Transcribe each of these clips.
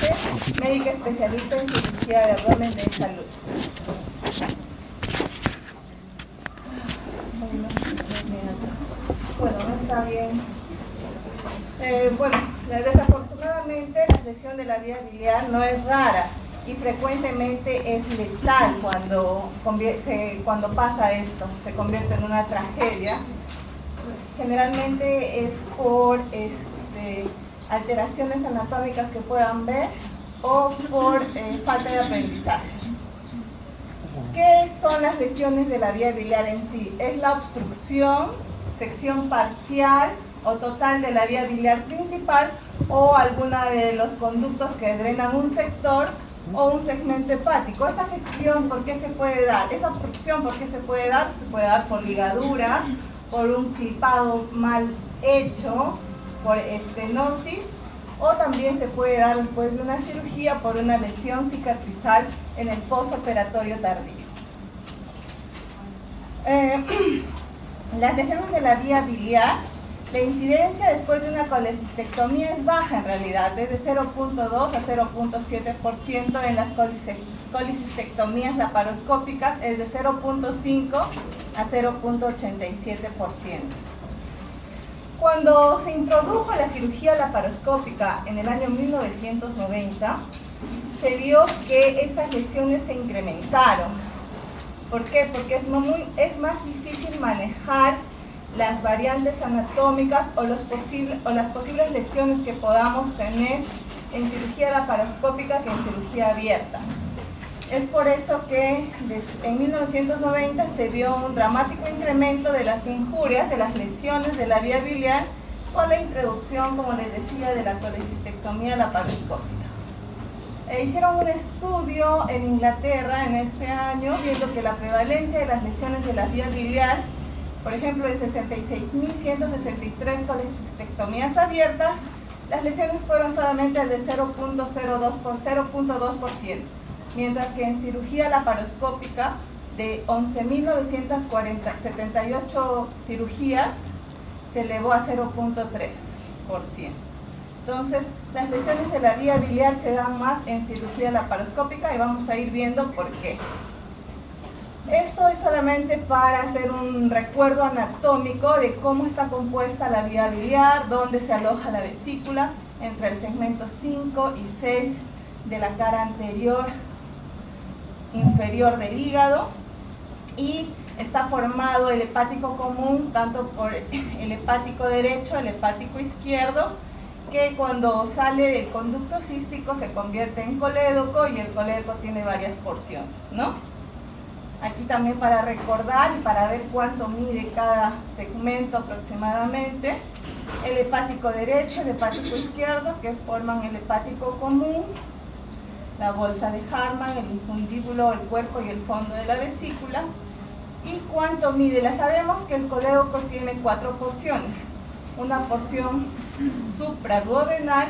Fuente, médica especialista en cirugía de abdomen de salud. Bueno, no está bien. Bueno, desafortunadamente la lesión de la vía biliar no es rara y frecuentemente es letal cuando pasa esto, se convierte en una tragedia. Generalmente es por alteraciones anatómicas que puedan ver o por falta de aprendizaje. ¿Qué son las lesiones de la vía biliar en sí? Es la obstrucción, sección parcial o total de la vía biliar principal o alguna de los conductos que drenan un sector o un segmento hepático. Esta sección, ¿por qué se puede dar? Esa obstrucción, ¿por qué se puede dar? Se puede dar por ligadura, por un clipado mal hecho, por estenosis, o también se puede dar después de una cirugía por una lesión cicatrizal en el postoperatorio tardío. Las lesiones de la vía biliar, la incidencia después de una colecistectomía es baja en realidad, es de 0.2 a 0.7%, en las colecistectomías laparoscópicas es de 0.5 a 0.87%. Cuando se introdujo la cirugía laparoscópica en el año 1990, se vio que estas lesiones se incrementaron. ¿Por qué? Porque es más difícil manejar las variantes anatómicas o las posibles lesiones que podamos tener en cirugía laparoscópica que en cirugía abierta. Es por eso que en 1990 se vio un dramático incremento de las injurias, de las lesiones de la vía biliar, con la introducción, como les decía, de la colecistectomía laparoscópica. Hicieron un estudio en Inglaterra en este año, viendo que la prevalencia de las lesiones de la vía biliar, por ejemplo, en 66.163 colecistectomías abiertas, las lesiones fueron solamente de 0.2%, mientras que en cirugía laparoscópica, de 11.978 cirugías, se elevó a 0.3%. Entonces, las lesiones de la vía biliar se dan más en cirugía laparoscópica y vamos a ir viendo por qué. Esto es solamente para hacer un recuerdo anatómico de cómo está compuesta la vía biliar, dónde se aloja la vesícula, entre el segmento 5 y 6 de la cara anterior inferior del hígado, y está formado el hepático común tanto por el hepático derecho, el hepático izquierdo, que cuando sale del conducto cístico se convierte en colédoco, y el colédoco tiene varias porciones, ¿no? Aquí también para recordar y para ver cuánto mide cada segmento aproximadamente, el hepático derecho, el hepático izquierdo, que forman el hepático común, la bolsa de Hartmann, el infundíbulo, el cuerpo y el fondo de la vesícula. ¿Y cuánto mide? Ya sabemos que el colédoco tiene 4 porciones. Una porción supraduodenal,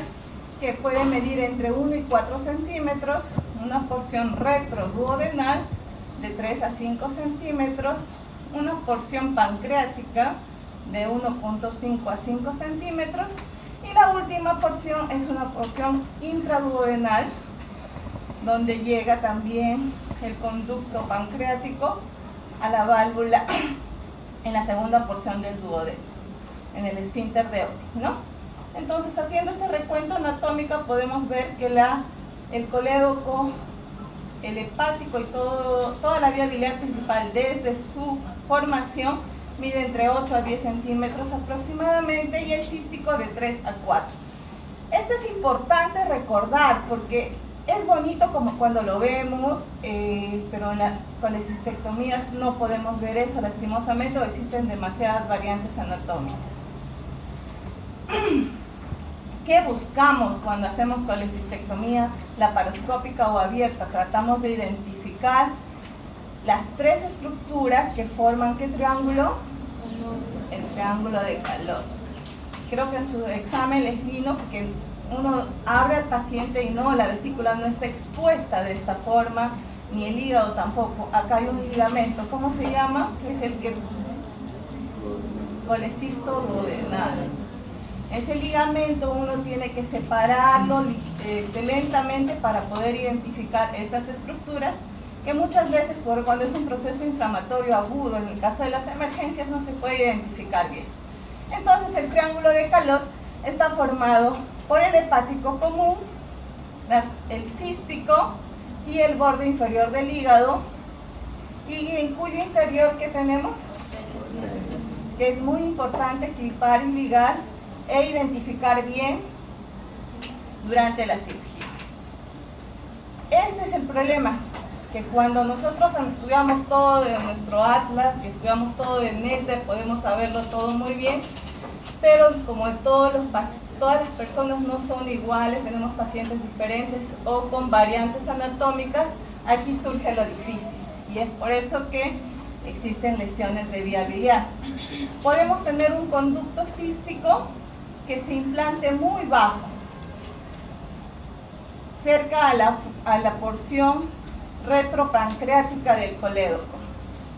que puede medir entre 1 y 4 centímetros, una porción retroduodenal de 3 a 5 centímetros, una porción pancreática de 1.5 a 5 centímetros, y la última porción es una porción intraduodenal, donde llega también el conducto pancreático a la válvula en la segunda porción del duodeno, en el esfínter de Otti, ¿no? Entonces, haciendo este recuento anatómico, podemos ver que el colédoco, el hepático y toda la vía biliar principal, desde su formación, mide entre 8 a 10 centímetros aproximadamente, y el cístico de 3 a 4. Esto es importante recordar porque es bonito como cuando lo vemos, pero en las colecistectomías no podemos ver eso, lastimosamente, o existen demasiadas variantes anatómicas. ¿Qué buscamos cuando hacemos colecistectomía laparoscópica o abierta? Tratamos de identificar las 3 estructuras que forman ¿qué triángulo? El triángulo de calor. Creo que en su examen les vino que uno abre al paciente y no, la vesícula no está expuesta de esta forma, ni el hígado tampoco. Acá hay un ligamento, ¿cómo se llama? Que es el que colecisto duodenal. Ese ligamento uno tiene que separarlo lentamente para poder identificar estas estructuras que muchas veces cuando es un proceso inflamatorio agudo, en el caso de las emergencias, no se puede identificar bien. Entonces el triángulo de calor está formado por el hepático común, el cístico y el borde inferior del hígado, y en cuyo interior que tenemos, que es muy importante clipar y ligar e identificar bien durante la cirugía. Este es el problema, que cuando nosotros estudiamos todo de nuestro atlas, y estudiamos todo de Netter, podemos saberlo todo muy bien, pero como todas las personas no son iguales, tenemos pacientes diferentes o con variantes anatómicas, aquí surge lo difícil, y es por eso que existen lesiones de vía biliar. Podemos tener un conducto cístico que se implante muy bajo, cerca a la porción retropancreática del colédoco.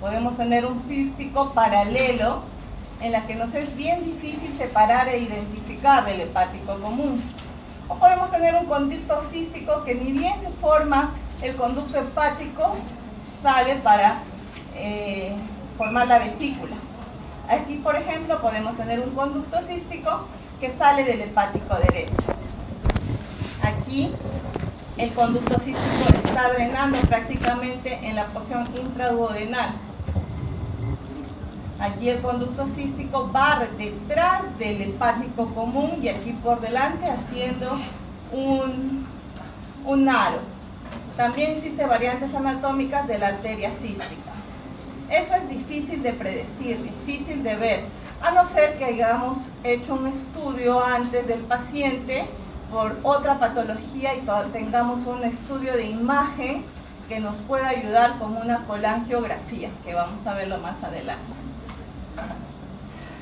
Podemos tener un cístico paralelo en la que nos es bien difícil separar e identificar del hepático común. O podemos tener un conducto cístico que ni bien se forma el conducto hepático, sale para formar la vesícula. Aquí, por ejemplo, podemos tener un conducto cístico que sale del hepático derecho. Aquí el conducto cístico está drenando prácticamente en la porción intraduodenal. Aquí el conducto cístico va detrás del hepático común y aquí por delante haciendo un aro. También existen variantes anatómicas de la arteria cística. Eso es difícil de predecir, difícil de ver, a no ser que hayamos hecho un estudio antes del paciente por otra patología y tengamos un estudio de imagen que nos pueda ayudar como una colangiografía, que vamos a verlo más adelante.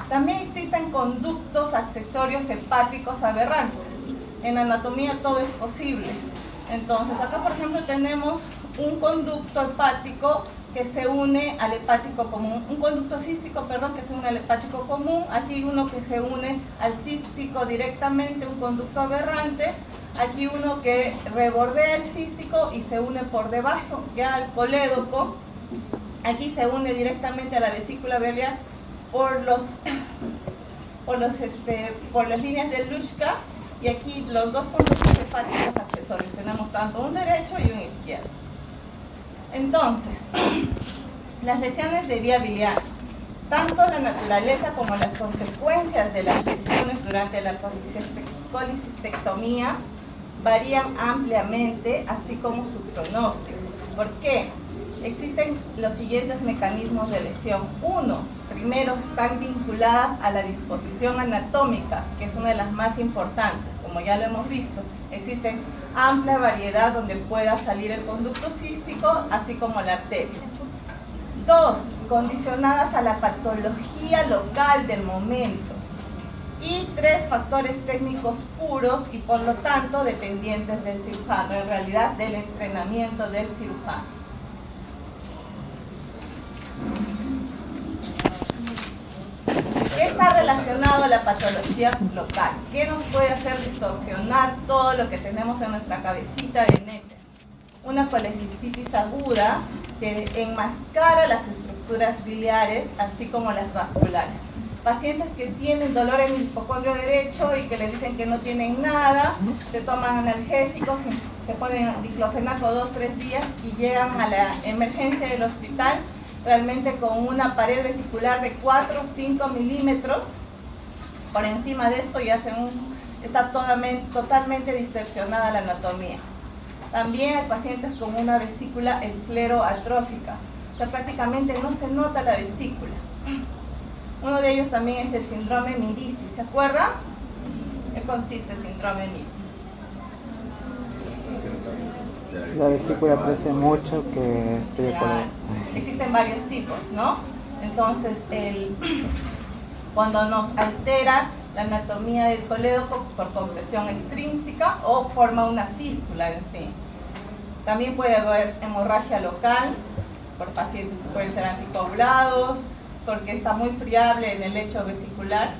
También existen conductos accesorios hepáticos aberrantes. En anatomía todo es posible. Entonces, acá por ejemplo tenemos un conducto hepático que se une al hepático común, un conducto cístico, perdón, que se une al hepático común, aquí uno que se une al cístico directamente, un conducto aberrante, aquí uno que rebordea el cístico y se une por debajo, ya al colédoco, aquí se une directamente a la vesícula biliar por las líneas de Luschka, y aquí los dos conductos hepáticos accesorios, tenemos tanto un derecho y un izquierdo. Entonces, las lesiones de vía biliar, tanto la naturaleza como las consecuencias de las lesiones durante la colicistectomía varían ampliamente, así como su pronóstico. ¿Por qué? Existen los siguientes mecanismos de lesión. Uno, primero, están vinculadas a la disposición anatómica, que es una de las más importantes, como ya lo hemos visto. Existen amplia variedad donde pueda salir el conducto cístico, así como la arteria. Dos, condicionadas a la patología local del momento. Y tres, factores técnicos puros y por lo tanto dependientes del cirujano, en realidad del entrenamiento del cirujano. ¿Qué está relacionado a la patología local? ¿Qué nos puede hacer distorsionar todo lo que tenemos en nuestra cabecita de Netter? Una colecistitis aguda que enmascara las estructuras biliares, así como las vasculares. Pacientes que tienen dolor en el hipocondrio derecho y que les dicen que no tienen nada, se toman analgésicos, se ponen diclofenaco 2-3 días y llegan a la emergencia del hospital realmente con una pared vesicular de 4 o 5 milímetros. Por encima de esto ya está totalmente distorsionada la anatomía. También hay pacientes con una vesícula escleroatrófica, o sea, prácticamente no se nota la vesícula. Uno de ellos también es el síndrome Mirici, ¿se acuerdan? ¿Qué consiste el síndrome Mirici? La vesícula crece mucho que estoy de acuerdo. Existen varios tipos, ¿no? Entonces, cuando nos altera la anatomía del colédoco por compresión extrínseca o forma una fístula en sí. También puede haber hemorragia local por pacientes que pueden ser anticoagulados, porque está muy friable en el lecho vesicular.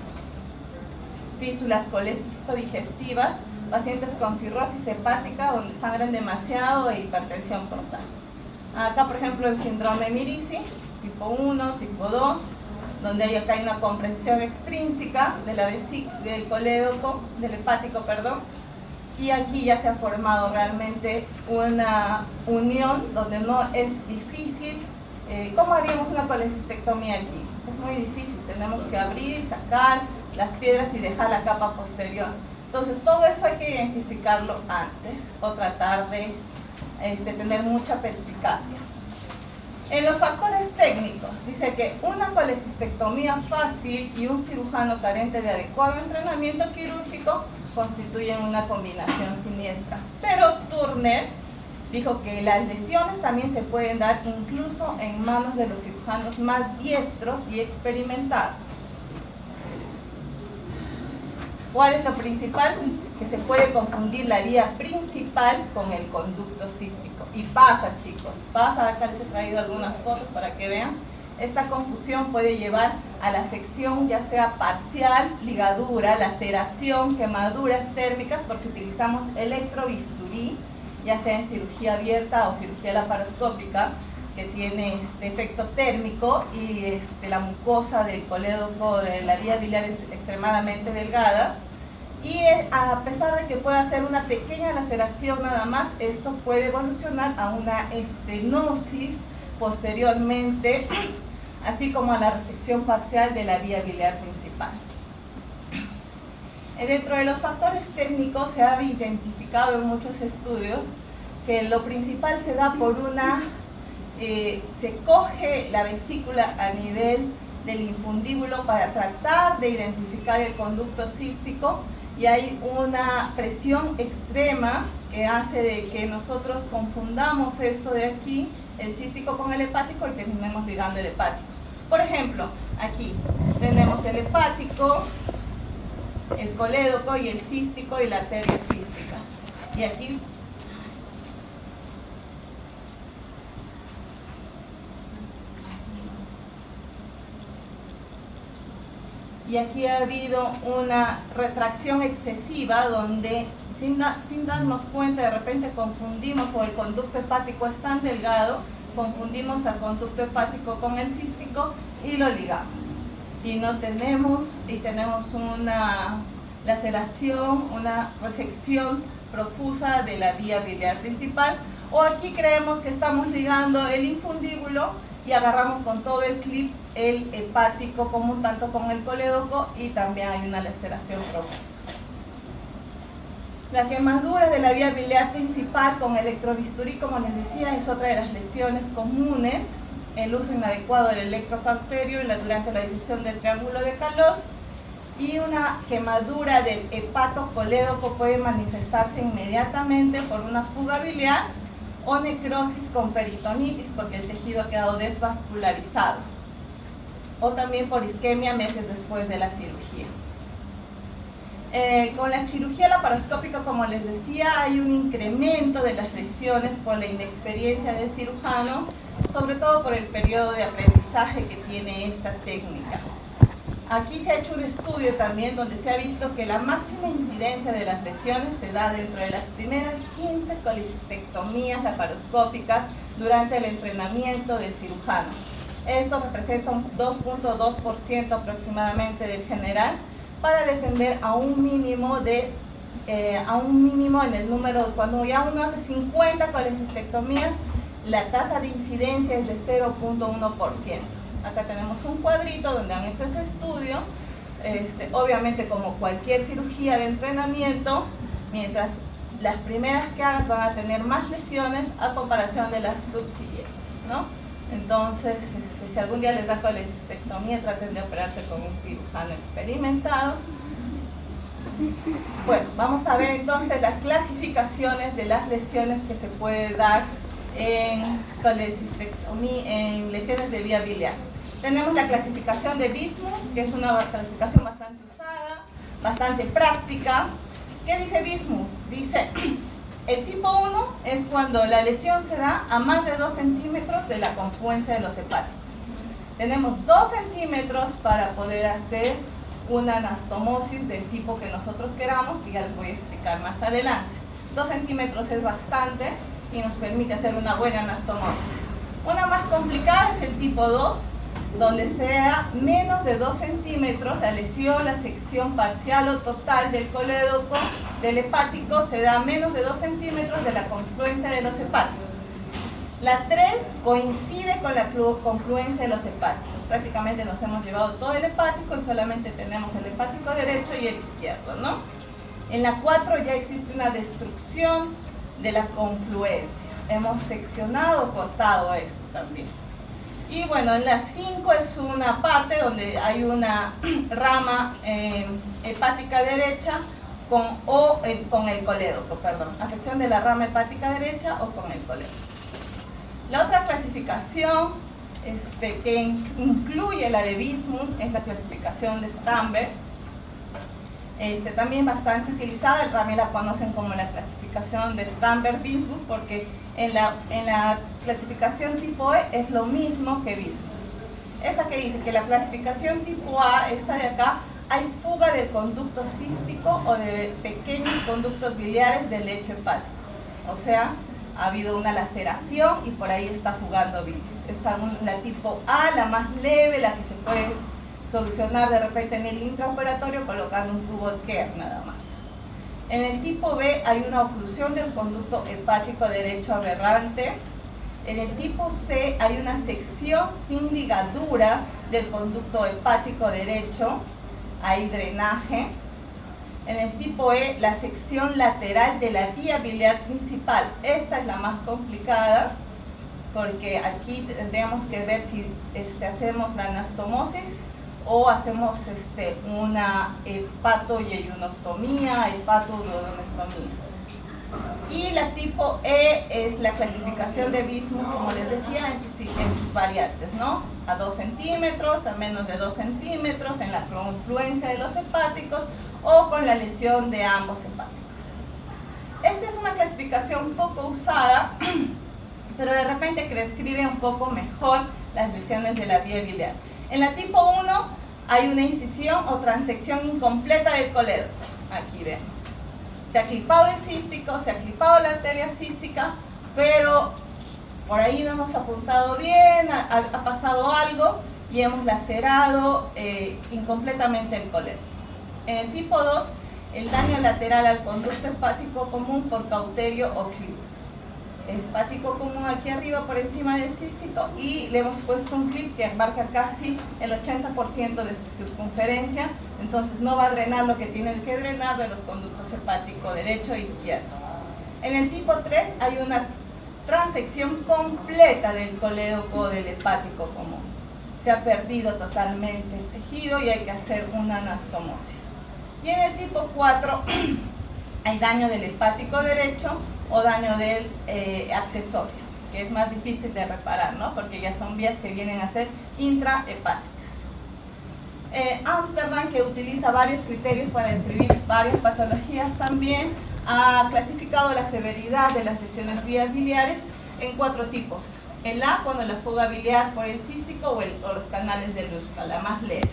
fístulas colecisto-digestivas, pacientes con cirrosis hepática donde sangran demasiado e hipertensión portal. Acá, por ejemplo, el síndrome Mirici, tipo 1, tipo 2, donde hay acá una compresión extrínseca de del colédoco, del hepático, perdón, y aquí ya se ha formado realmente una unión donde no es difícil. ¿Cómo haríamos una colecistectomía aquí? Es muy difícil, tenemos que abrir, sacar las piedras y dejar la capa posterior. Entonces todo eso hay que identificarlo antes o tratar de tener mucha perspicacia. En los factores técnicos, dice que una colecistectomía fácil y un cirujano carente de adecuado entrenamiento quirúrgico constituyen una combinación siniestra. Pero Turner dijo que las lesiones también se pueden dar incluso en manos de los cirujanos más diestros y experimentados. ¿Cuál es lo principal? Que se puede confundir la vía principal con el conducto cístico. Y pasa, chicos, pasa. Acá les he traído algunas fotos para que vean. Esta confusión puede llevar a la sección ya sea parcial, ligadura, laceración, quemaduras térmicas, porque utilizamos electrobisturí, ya sea en cirugía abierta o cirugía laparoscópica, que tiene efecto térmico y la mucosa del colédoco de la vía biliar es extremadamente delgada. Y a pesar de que pueda ser una pequeña laceración nada más, esto puede evolucionar a una estenosis posteriormente, así como a la resección parcial de la vía biliar principal. Dentro de los factores técnicos se ha identificado en muchos estudios que lo principal se da por se coge la vesícula a nivel del infundíbulo para tratar de identificar el conducto cístico, y hay una presión extrema que hace de que nosotros confundamos esto de aquí, el cístico con el hepático, y terminemos ligando el hepático. Por ejemplo, aquí tenemos el hepático, el colédoco y el cístico y la arteria cística. Y aquí ha habido una retracción excesiva donde sin darnos cuenta de repente confundimos, o el conducto hepático es tan delgado, confundimos al conducto hepático con el cístico y lo ligamos. Y tenemos una laceración, una resección profusa de la vía biliar principal. O aquí creemos que estamos ligando el infundíbulo y agarramos con todo el clip el hepático común, tanto con el colédoco, y también hay una laceración profusa. La quemadura de la vía biliar principal con electrobisturí, como les decía, es otra de las lesiones comunes. El uso inadecuado del electrocauterio durante la disección del triángulo de calor, y una quemadura del hepatocolédoco puede manifestarse inmediatamente por una fuga biliar o necrosis con peritonitis, porque el tejido ha quedado desvascularizado, o también por isquemia meses después de la cirugía. Con la cirugía laparoscópica, como les decía, hay un incremento de las lesiones por la inexperiencia del cirujano, sobre todo por el periodo de aprendizaje que tiene esta técnica. Aquí se ha hecho un estudio también donde se ha visto que la máxima incidencia de las lesiones se da dentro de las primeras 15 colecistectomías laparoscópicas durante el entrenamiento del cirujano. Esto representa un 2.2% aproximadamente del general, para descender a un mínimo en el número. Cuando ya uno hace 50 colecistectomías, la tasa de incidencia es de 0.1%. Acá tenemos un cuadrito donde han hecho ese estudio. Obviamente, como cualquier cirugía de entrenamiento, mientras las primeras que hagas van a tener más lesiones a comparación de las subsiguientes, ¿no? Entonces, si algún día les da colecistectomía, traten de operarse con un cirujano experimentado. Bueno, vamos a ver entonces las clasificaciones de las lesiones que se puede dar en colecistectomía, en lesiones de vía biliar. Tenemos la clasificación de Bismuth, que es una clasificación bastante usada, bastante práctica. ¿Qué dice Bismuth? Dice: el tipo 1 es cuando la lesión se da a más de 2 centímetros de la confluencia de los hepáticos. Tenemos 2 centímetros para poder hacer una anastomosis del tipo que nosotros queramos, y ya les voy a explicar más adelante. 2 centímetros es bastante y nos permite hacer una buena anastomosis. Una más complicada es el tipo 2, donde sea menos de 2 centímetros la lesión, la sección parcial o total del colédoco del hepático se da menos de 2 centímetros de la confluencia de los hepáticos. La 3 coincide con la confluencia de los hepáticos. Prácticamente nos hemos llevado todo el hepático y solamente tenemos el hepático derecho y el izquierdo, ¿no? En la 4 ya existe una destrucción de la confluencia. Hemos seccionado, cortado esto también. Y bueno, en la 5 es una parte donde hay una rama hepática derecha con el colédoco, perdón. Afección de la rama hepática derecha o con el colédoco. La otra clasificación que incluye la de Bismuth es la clasificación de Stamberg. También bastante utilizada, también la conocen como la clasificación de Stamberg-Bismuth, porque en la clasificación tipo E es lo mismo que Bismuth. Esta que dice que la clasificación tipo A, esta de acá, hay fuga del conducto cístico o de pequeños conductos biliares del lecho hepático. O sea, ha habido una laceración y por ahí está fugando bilis. Es la tipo A, la más leve, la que se puede solucionar de repente en el intraoperatorio colocando un tubo de Kerr nada más. En el tipo B hay una oclusión del conducto hepático derecho aberrante. En el tipo C hay una sección sin ligadura del conducto hepático derecho, hay drenaje. En el tipo E, la sección lateral de la vía biliar principal. Esta es la más complicada, porque aquí tendríamos que ver si hacemos la anastomosis o hacemos una hepatoyeyunostomía, hepatoduodenostomía. Y la tipo E es la clasificación de Bismuth, como les decía, en sus variantes, ¿no? A 2 centímetros, a menos de 2 centímetros, en la confluencia de los hepáticos o con la lesión de ambos hepáticos. Esta es una clasificación poco usada, pero de repente que describe un poco mejor las lesiones de la vía biliar. En la tipo 1 hay una incisión o transección incompleta del colédoco. Aquí vemos. Se ha clipado el cístico, se ha clipado la arteria cística, pero por ahí no hemos apuntado bien, ha pasado algo y hemos lacerado incompletamente el colédoco. En el tipo 2, el daño lateral al conducto hepático común por cauterio o clip. El hepático común aquí arriba por encima del cístico y le hemos puesto un clip que abarca casi el 80% de su circunferencia, entonces no va a drenar lo que tiene que drenar de los conductos hepático derecho e izquierdo. En el tipo 3 hay una transección completa del colédoco del hepático común. Se ha perdido totalmente el tejido y hay que hacer una anastomosis. Y en el tipo 4 hay daño del hepático derecho o daño del accesorio, que es más difícil de reparar, ¿no? Porque ya son vías que vienen a ser intrahepáticas. Amsterdam, que utiliza varios criterios para describir varias patologías, también ha clasificado la severidad de las lesiones vías biliares en 4 tipos. El A, cuando la fuga biliar por el cístico o los canales de Luska, la más leve.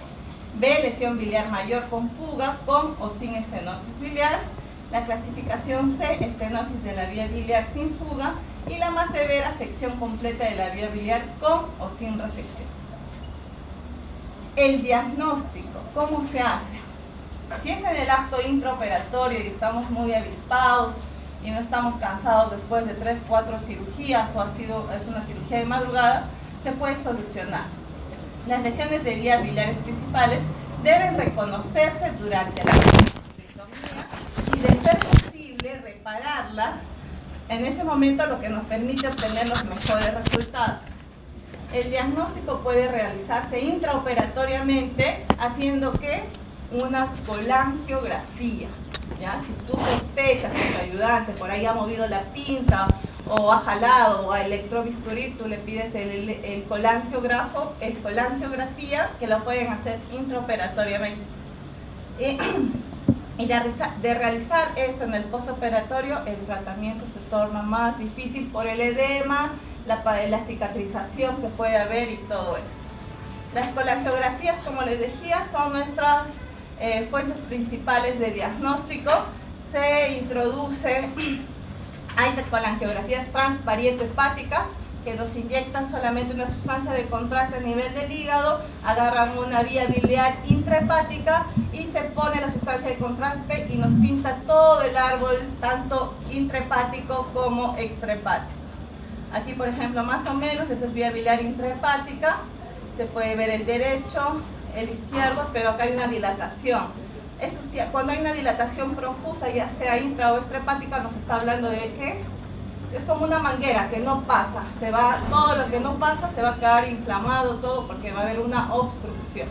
B, lesión biliar mayor con fuga, con o sin estenosis biliar. La clasificación C, estenosis de la vía biliar sin fuga. Y la más severa, sección completa de la vía biliar con o sin resección. El diagnóstico, ¿cómo se hace? Si es en el acto intraoperatorio y estamos muy avispados y no estamos cansados después de 3 o 4 cirugías o es una cirugía de madrugada, se puede solucionar. Las lesiones de vías biliares principales deben reconocerse durante la vitrectomía y, de ser posible, repararlas en ese momento, lo que nos permite obtener los mejores resultados. El diagnóstico puede realizarse intraoperatoriamente haciendo ¿qué? Una colangiografía. ¿Ya? Si tú sospechas que tu ayudante por ahí ha movido la pinza o ha jalado o ha electrobisturí, tú le pides el colangiografía, que lo pueden hacer intraoperatoriamente. Y de realizar esto en el postoperatorio, el tratamiento se torna más difícil por el edema, la cicatrización que puede haber y todo esto. Las colangiografías, como les decía, son nuestras fuentes principales de diagnóstico. Se introduce, hay colangiografías transparieto-hepáticas, que nos inyectan solamente una sustancia de contraste a nivel del hígado, agarran una vía biliar intrahepática y se pone la sustancia de contraste y nos pinta todo el árbol, tanto intrahepático como extrahepático. Aquí, por ejemplo, más o menos, esto es vía biliar intrahepática, se puede ver el derecho, el izquierdo, pero acá hay una dilatación. Eso sí, cuando hay una dilatación profusa, ya sea intra o extrahepática, nos está hablando de que es como una manguera que no pasa, todo lo que no pasa se va a quedar inflamado todo porque va a haber una obstrucción.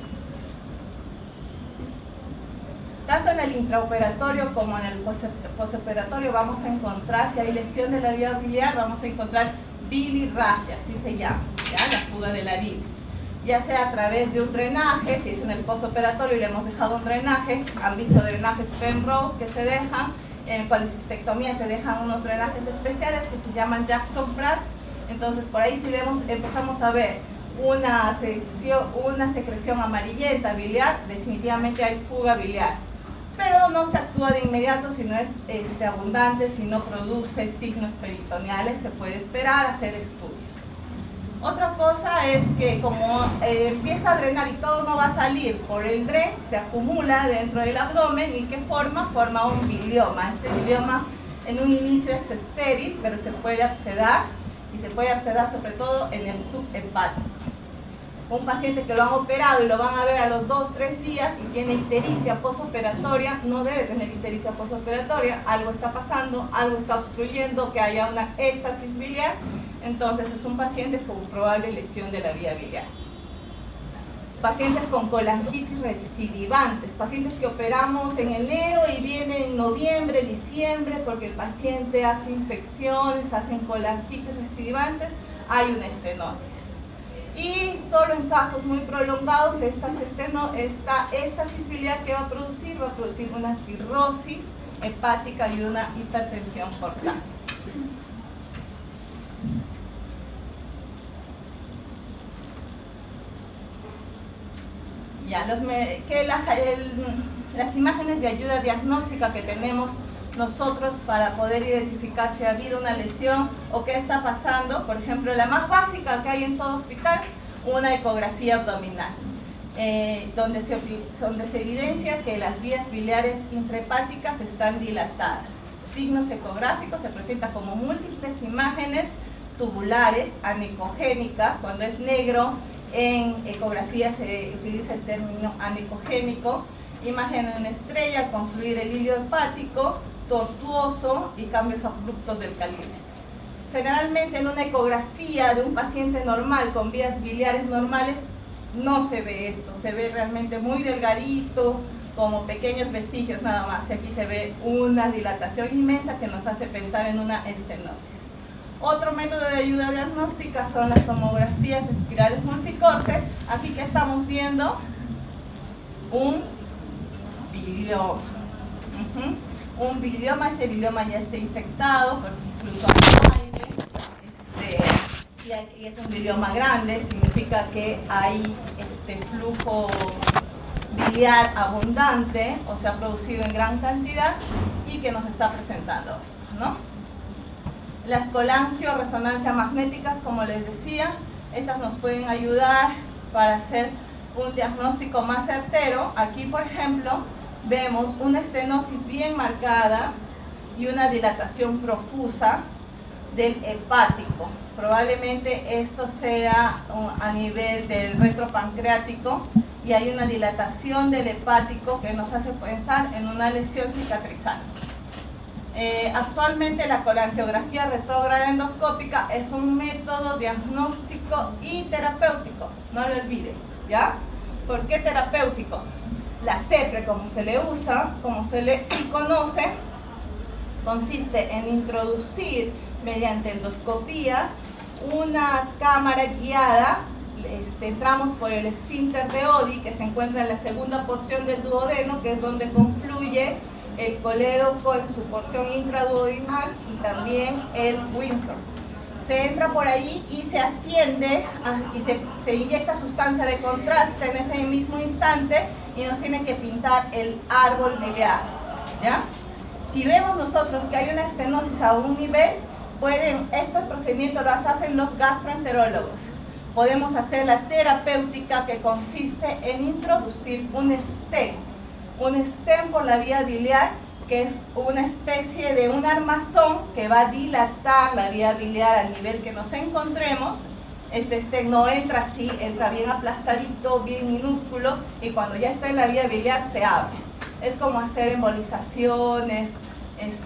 Tanto en el intraoperatorio como en el postoperatorio vamos a encontrar, si hay lesión de la vía biliar, vamos a encontrar bilirragia, así se llama, ¿ya? La fuga de la bilis. Ya sea a través de un drenaje, si es en el postoperatorio y le hemos dejado un drenaje, han visto drenajes Penrose que se dejan, en colecistectomía se dejan unos drenajes especiales que se llaman Jackson-Pratt. Entonces por ahí si vemos, empezamos a ver una secreción amarillenta biliar, definitivamente hay fuga biliar, pero no se actúa de inmediato si no es abundante, si no produce signos peritoneales, se puede esperar a hacer estudios. Otra cosa es que como empieza a drenar y todo no va a salir por el dren, se acumula dentro del abdomen y ¿qué forma? Forma un bilioma. Este bilioma en un inicio es estéril, pero se puede abscedar y se puede abscedar sobre todo en el subhepático. Un paciente que lo han operado y lo van a ver a los 2-3 días y tiene ictericia postoperatoria, no debe tener ictericia postoperatoria, algo está pasando, algo está obstruyendo que haya una éstasis biliar. Entonces es un paciente con probable lesión de la vía biliar. Pacientes con colangitis recidivantes, pacientes que operamos en enero y vienen en noviembre, diciembre, porque el paciente hace infecciones, hacen colangitis recidivantes, hay una estenosis. Y solo en casos muy prolongados, esta éstasis biliar que va a producir una cirrosis hepática y una hipertensión portal. Ya, las imágenes de ayuda diagnóstica que tenemos nosotros para poder identificar si ha habido una lesión o qué está pasando, por ejemplo, la más básica que hay en todo hospital, una ecografía abdominal, donde se evidencia que las vías biliares intrahepáticas están dilatadas. Signos ecográficos se presentan como múltiples imágenes tubulares, anecogénicas, cuando es negro. En ecografía se utiliza el término anecogénico, imagen de una estrella con fluir el hilo hepático, tortuoso y cambios abruptos del calibre. Generalmente en una ecografía de un paciente normal con vías biliares normales no se ve esto, se ve realmente muy delgadito, como pequeños vestigios nada más. Y aquí se ve una dilatación inmensa que nos hace pensar en una estenosis. Otro método de ayuda diagnóstica son las tomografías espirales multicorte. Aquí que estamos viendo un bilioma. Un bilioma, este bilioma ya está infectado, porque incluso hay aire. Y es un bilioma grande, significa que hay flujo biliar abundante, o sea, producido en gran cantidad y que nos está presentando esto, ¿no? Las colangioresonancias magnéticas, como les decía, estas nos pueden ayudar para hacer un diagnóstico más certero. Aquí, por ejemplo, vemos una estenosis bien marcada y una dilatación profusa del hepático. Probablemente esto sea a nivel del retropancreático y hay una dilatación del hepático que nos hace pensar en una lesión cicatrizal. Actualmente la colangiografía retrógrada endoscópica es un método diagnóstico y terapéutico, no lo olviden, ¿ya? ¿Por qué terapéutico? La CEPRE, como se le usa, como se le conoce, consiste en introducir mediante endoscopía una cámara guiada. Entramos por el esfínter de Oddi, que se encuentra en la segunda porción del duodeno, que es donde confluye el colédoco en su porción intraduodenal y también el Windsor. Se entra por ahí y se asciende y se inyecta sustancia de contraste en ese mismo instante y nos tienen que pintar el árbol biliar, ¿ya? Si vemos nosotros que hay una estenosis a un nivel, estos procedimientos los hacen los gastroenterólogos. Podemos hacer la terapéutica, que consiste en introducir un stent por la vía biliar, que es una especie de un armazón que va a dilatar la vía biliar al nivel que nos encontremos. Este stent no entra así, entra bien aplastadito, bien minúsculo, y cuando ya está en la vía biliar se abre. Es como hacer embolizaciones,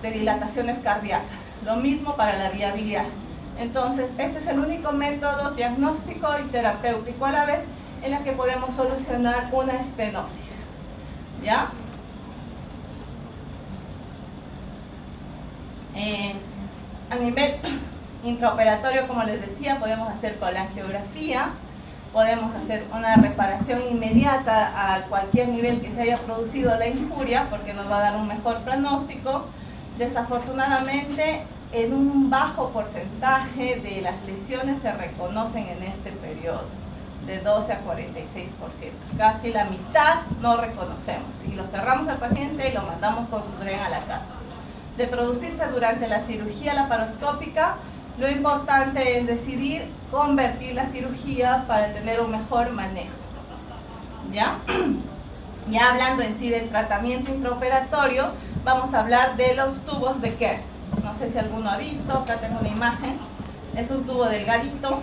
dilataciones cardíacas. Lo mismo para la vía biliar. Entonces, este es el único método diagnóstico y terapéutico a la vez en la que podemos solucionar una estenosis, ¿ya? A nivel intraoperatorio, como les decía, podemos hacer colangiografía, podemos hacer una reparación inmediata a cualquier nivel que se haya producido la injuria, porque nos va a dar un mejor pronóstico. Desafortunadamente, en un bajo porcentaje de las lesiones se reconocen en este periodo, de 12 a 46%. Casi la mitad no reconocemos. Y lo cerramos al paciente y lo mandamos con su dren a la casa. De producirse durante la cirugía laparoscópica, lo importante es decidir convertir la cirugía para tener un mejor manejo, ¿ya? Ya hablando en sí del tratamiento intraoperatorio, vamos a hablar de los tubos de Kerr. No sé si alguno ha visto, acá tengo una imagen. Es un tubo delgadito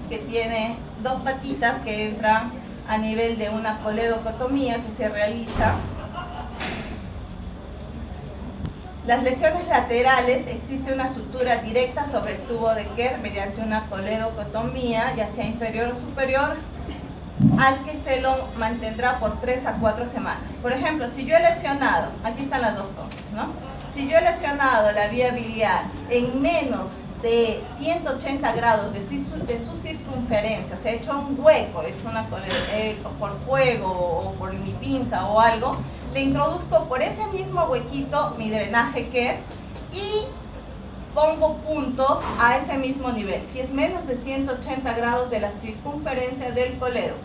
que tiene dos patitas que entran a nivel de una coledocotomía que se realiza. Las lesiones laterales, existe una sutura directa sobre el tubo de Kerr mediante una coledocotomía, ya sea inferior o superior, al que se lo mantendrá por 3 a 4 semanas. Por ejemplo, si yo he lesionado, aquí están las dos cosas, ¿no? Si yo he lesionado la vía biliar en menos de 180 grados de su circunferencia, o sea, he hecho un hueco, he hecho por fuego o por mi pinza o algo, le introduzco por ese mismo huequito mi drenaje Kerr y pongo puntos a ese mismo nivel, si es menos de 180 grados de la circunferencia del colédoco.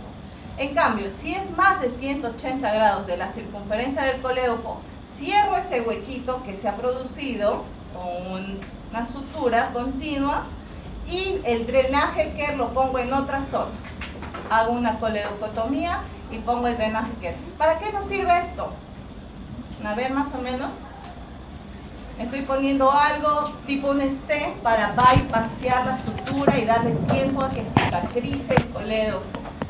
En cambio, si es más de 180 grados de la circunferencia del colédoco, cierro ese huequito que se ha producido con una sutura continua y el drenaje Kerr lo pongo en otra zona. Hago una coledocotomía y pongo el drenaje Kerr. ¿Para qué nos sirve esto? A ver, más o menos. Estoy poniendo algo tipo un stent para bypassear la sutura y darle tiempo a que cicatrice el colédoco,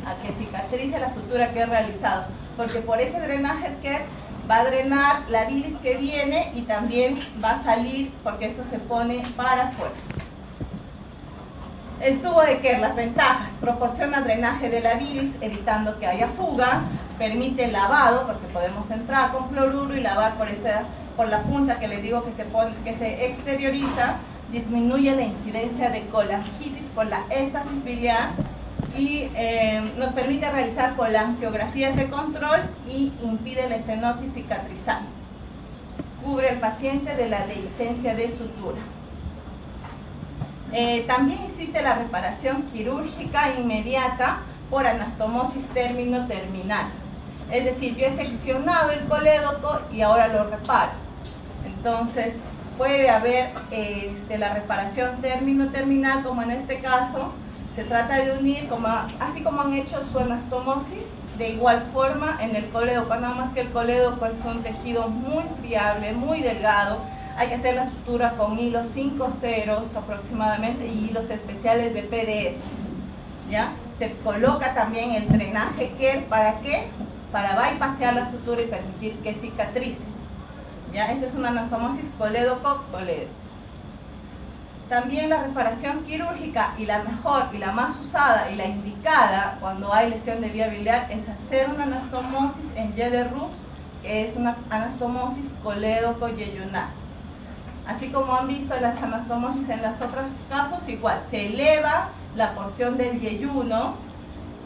a que cicatrice la sutura que he realizado. Porque por ese drenaje Kerr va a drenar la bilis que viene y también va a salir porque esto se pone para afuera. El tubo de Kerr, las ventajas: proporciona drenaje de la bilis evitando que haya fugas, permite el lavado porque podemos entrar con fluoruro y lavar por la punta que les digo que se exterioriza, disminuye la incidencia de colangitis por la éstasis biliar y nos permite realizar colangiografías de control y impide la estenosis cicatrizal. Cubre al paciente de la dehiscencia de sutura. También existe la reparación quirúrgica inmediata por anastomosis término-terminal. Es decir, yo he seccionado el colédoco y ahora lo reparo. Entonces, puede haber la reparación término-terminal, como en este caso. Se trata de unir, así como han hecho su anastomosis, de igual forma en el colédoco, nada más que el colédoco es un tejido muy friable, muy delgado. Hay que hacer la sutura con hilos 5 ceros aproximadamente y hilos especiales de PDS, ¿ya? Se coloca también el drenaje Kerr, ¿para qué? Para bypassear la sutura y permitir que cicatrice, ¿ya? Esta es una anastomosis colédoco-colédoco. También la reparación quirúrgica, y la mejor y la más usada y la indicada cuando hay lesión de vía biliar, es hacer una anastomosis en Yeder-Roos, que es una anastomosis colédoco-yeyunar. Así como han visto las anastomosis en los otros casos, igual, se eleva la porción del yeyuno,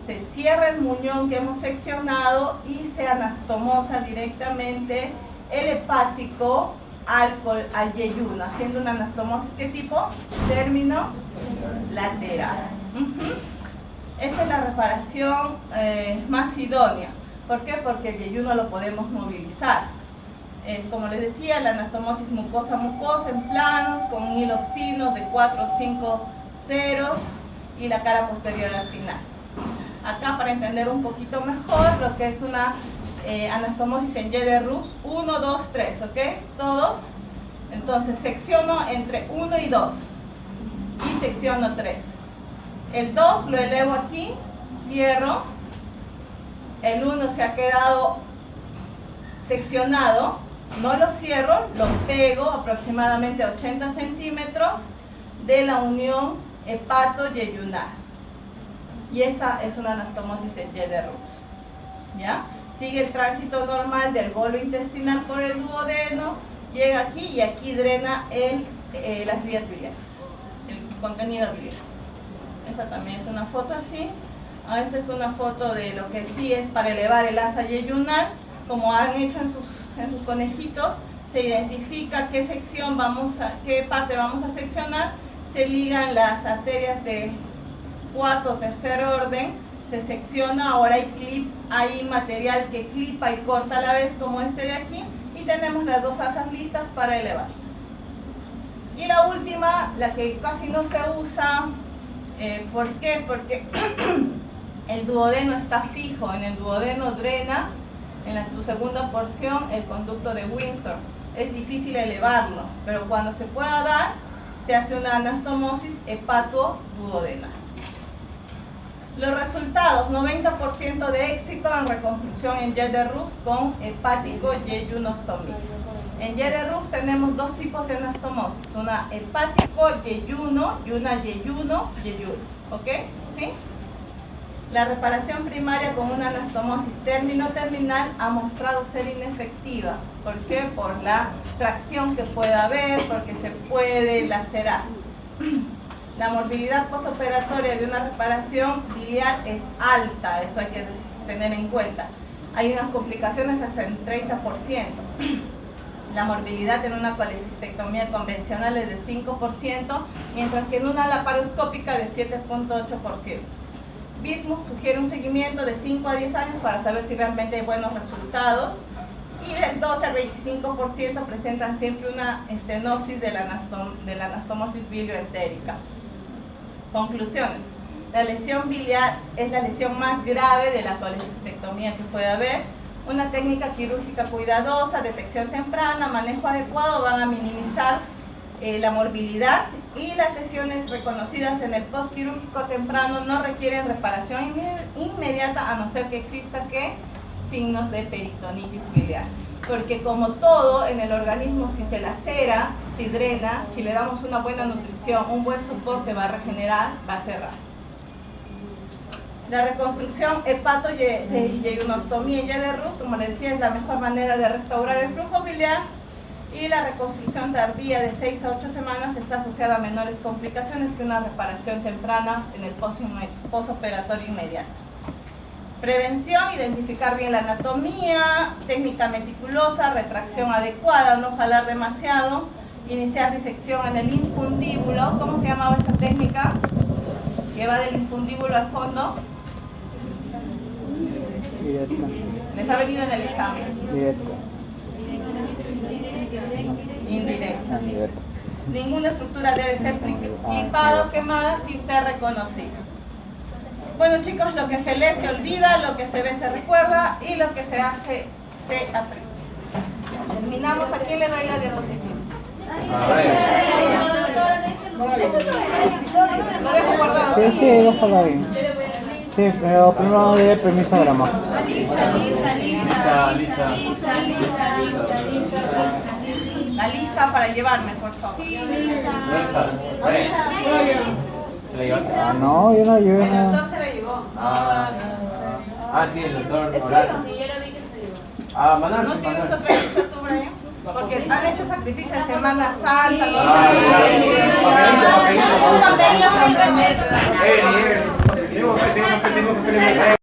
se cierra el muñón que hemos seccionado y se anastomosa directamente el hepático al yeyuno, haciendo una anastomosis. ¿Qué tipo? Término lateral. Esta es la reparación más idónea. ¿Por qué? Porque el yeyuno lo podemos movilizar. Como les decía, la anastomosis mucosa-mucosa en planos, con hilos finos de 4 o 5 ceros y la cara posterior al final. Acá, para entender un poquito mejor lo que es una anastomosis en Y de Roux, 1, 2, 3, ¿ok? Todos. Entonces, secciono entre 1 y 2 y secciono 3. El 2 lo elevo aquí, cierro. El 1 se ha quedado seccionado, no lo cierro, lo pego aproximadamente 80 centímetros de la unión hepato-yeyunar. Y esta es una anastomosis en Y de Roux. ¿Ya? Sigue el tránsito normal del bolo intestinal por el duodeno, llega aquí y aquí drena las vías biliares, el contenido biliar. Esta también es una foto así. Esta es una foto de lo que sí es para elevar el asa yeyunar. Como han hecho en sus conejitos, se identifica qué qué parte vamos a seccionar. Se ligan las arterias de cuarto o tercer orden, se secciona. Ahora hay material que clipa y corta a la vez, como este de aquí, y tenemos las dos asas listas para elevarlas. Y la última, la que casi no se usa, ¿por qué? Porque el duodeno está fijo. En el duodeno drena, en su segunda porción, el conducto de Windsor. Es difícil elevarlo, pero cuando se pueda dar, se hace una anastomosis hepato-duodenal. Los resultados: 90% de éxito en reconstrucción en Y de Roux con hepático-yeyunostomía. En Y de Roux tenemos dos tipos de anastomosis: una hepático-yeyuno y una yeyuno-yeyuno. ¿Ok? ¿Sí? La reparación primaria con una anastomosis término-terminal ha mostrado ser inefectiva. ¿Por qué? Por la tracción que puede haber, porque se puede lacerar. La morbilidad postoperatoria de una reparación biliar es alta, eso hay que tener en cuenta. Hay unas complicaciones hasta en 30%. La morbilidad en una colecistectomía convencional es de 5%, mientras que en una laparoscópica de 7.8%. Bismuth sugiere un seguimiento de 5 a 10 años para saber si realmente hay buenos resultados, y del 12 al 25% presentan siempre una estenosis de la anastomosis bilioentérica. Conclusiones: la lesión biliar es la lesión más grave de la colecistectomía que puede haber. Una técnica quirúrgica cuidadosa, detección temprana, manejo adecuado van a minimizar la morbilidad, y las lesiones reconocidas en el postquirúrgico temprano no requieren reparación inmediata, a no ser que exista signos de peritonitis biliar. Porque como todo en el organismo, si se lacera, si drena, si le damos una buena nutrición, un buen soporte, va a regenerar, va a cerrar. La reconstrucción hepato-yeyunostomía en Y de Roux, como les decía, es la mejor manera de restaurar el flujo biliar. Y la reconstrucción tardía de 6 a 8 semanas está asociada a menores complicaciones que una reparación temprana en el postoperatorio inmediato. Prevención: identificar bien la anatomía, técnica meticulosa, retracción adecuada, no jalar demasiado, iniciar disección en el infundíbulo. ¿Cómo se llamaba esta técnica? Que va del infundíbulo al fondo. Directa. Les ha venido en el examen. Directa. Indirecta. Directa. Ninguna estructura debe ser clipada o quemada sin ser reconocida. Bueno, chicos, lo que se lee se olvida, lo que se ve se recuerda, y lo que se hace se aprende. Terminamos. ¿A quién le doy la diapositiva? Lo dejo guardado. Sí, déjalo ahí. Sí, pero primero vamos a dar el permiso de la mano. La lista para llevarme, por favor. Ah, no, yo no llevé nada. El doctor se la llevó. Sí, el doctor Es Horacio. eso, yo lo vi que se llevó. Manuel. ¿No tienes otra lista tú, Brian? Porque han hecho sacrificios en Semana Santa. Tengo que